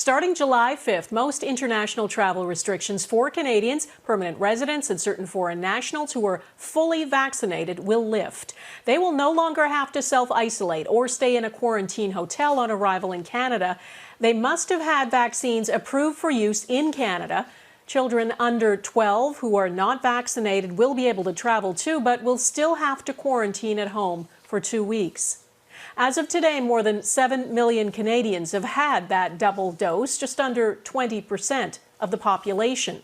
Starting July 5th, most international travel restrictions for Canadians, permanent residents, and certain foreign nationals who are fully vaccinated will lift. They will no longer have to self-isolate or stay in a quarantine hotel on arrival in Canada. They must have had vaccines approved for use in Canada. Children under 12 who are not vaccinated will be able to travel too, but will still have to quarantine at home for 2 weeks. As of today, more than 7 million Canadians have had that double dose, just under 20% of the population.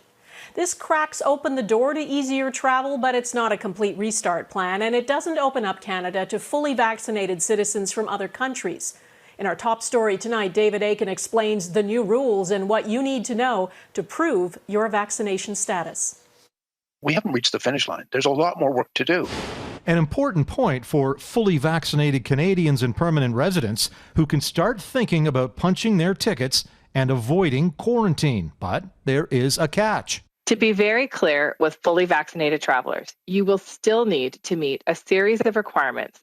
This cracks open the door to easier travel, but it's not a complete restart plan, and it doesn't open up Canada to fully vaccinated citizens from other countries. In our top story tonight, David Akin explains the new rules and what you need to know to prove your vaccination status. We haven't reached the finish line. There's a lot more work to do. An important point for fully vaccinated Canadians and permanent residents who can start thinking about punching their tickets and avoiding quarantine. But there is a catch. To be very clear, with fully vaccinated travelers, you will still need to meet a series of requirements.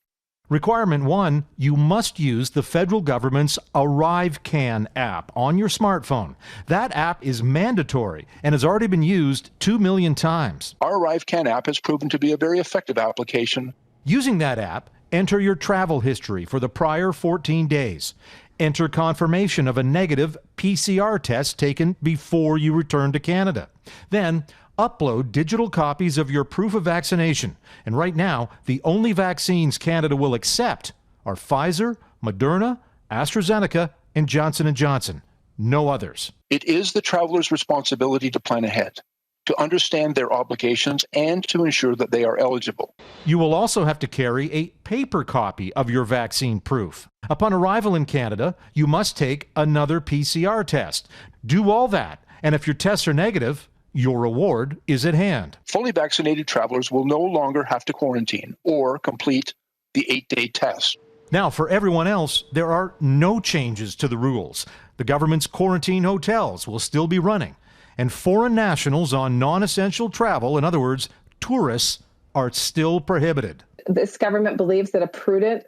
Requirement 1, you must use the federal government's ArriveCan app on your smartphone. That app is mandatory and has already been used 2 million times. Our ArriveCan app has proven to be a very effective application. Using that app, enter your travel history for the prior 14 days. Enter confirmation of a negative PCR test taken before you return to Canada. Then, upload digital copies of your proof of vaccination. And right now, the only vaccines Canada will accept are Pfizer, Moderna, AstraZeneca, and Johnson & Johnson. No others. It is the traveler's responsibility to plan ahead, to understand their obligations, and to ensure that they are eligible. You will also have to carry a paper copy of your vaccine proof. Upon arrival in Canada, you must take another PCR test. Do all that, and if your tests are negative, your reward is at hand. Fully vaccinated travelers will no longer have to quarantine or complete the 8-day test. Now, for everyone else, there are no changes to the rules. The government's quarantine hotels will still be running, and foreign nationals on non-essential travel, in other words, tourists, are still prohibited. This government believes that a prudent,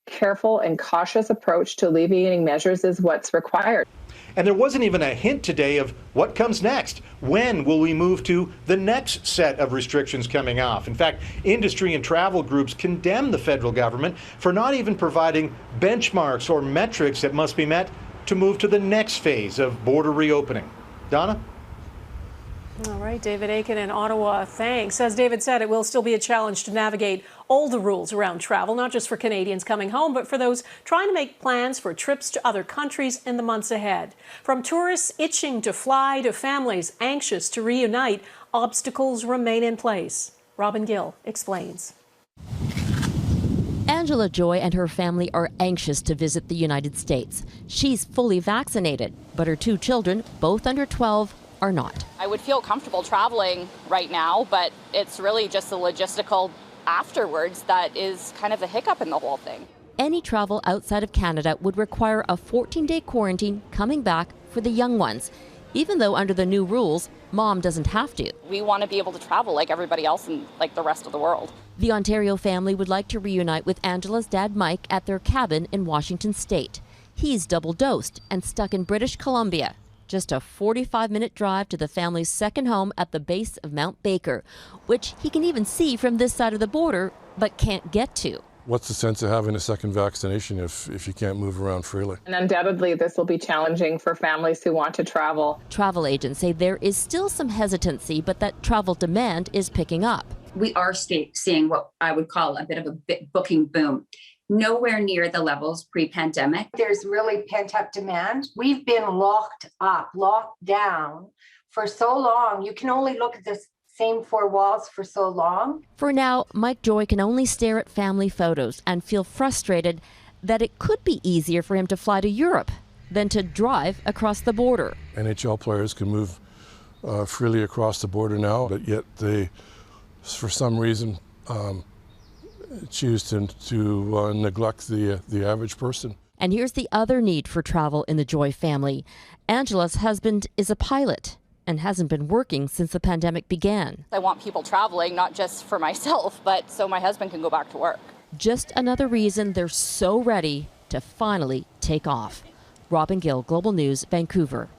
careful, and cautious approach to alleviating measures is what's required. And there wasn't even a hint today of what comes next. When will we move to the next set of restrictions coming off? In fact, industry and travel groups condemn the federal government for not even providing benchmarks or metrics that must be met to move to the next phase of border reopening. Donna? All right, David Akin in Ottawa, thanks. As David said, it will still be a challenge to navigate all the rules around travel, not just for Canadians coming home, but for those trying to make plans for trips to other countries in the months ahead. From tourists itching to fly to families anxious to reunite, obstacles remain in place. Robin Gill explains. Angela Joy and her family are anxious to visit the United States. She's fully vaccinated, but her 2 children, both under 12, are not. I would feel comfortable traveling right now, but it's really just the logistical afterwards that is kind of a hiccup in the whole thing. Any travel outside of Canada would require a 14-day quarantine coming back for the young ones, even though under the new rules, Mom doesn't have to. We want to be able to travel like everybody else and like the rest of the world. The Ontario family would like to reunite with Angela's dad, Mike, at their cabin in Washington State. He's double-dosed and stuck in British Columbia. Just a 45-minute drive to the family's second home at the base of Mount Baker, which he can even see from this side of the border, but can't get to. What's the sense of having a second vaccination if you can't move around freely? And undoubtedly, this will be challenging for families who want to travel. Travel agents say there is still some hesitancy, but that travel demand is picking up. We are seeing what I would call a bit of a booking boom. Nowhere near the levels pre-pandemic. There's really pent-up demand. We've been locked down for so long. You can only look at the same 4 walls for so long. For now, Mike Joy can only stare at family photos and feel frustrated that it could be easier for him to fly to Europe than to drive across the border. NHL players can move freely across the border now, but yet they, for some reason, choose to neglect the average person. And here's the other need for travel in the Joy family. Angela's husband is a pilot and hasn't been working since the pandemic began. I want people traveling, not just for myself, but so my husband can go back to work. Just another reason they're so ready to finally take off. Robin Gill, Global News, Vancouver.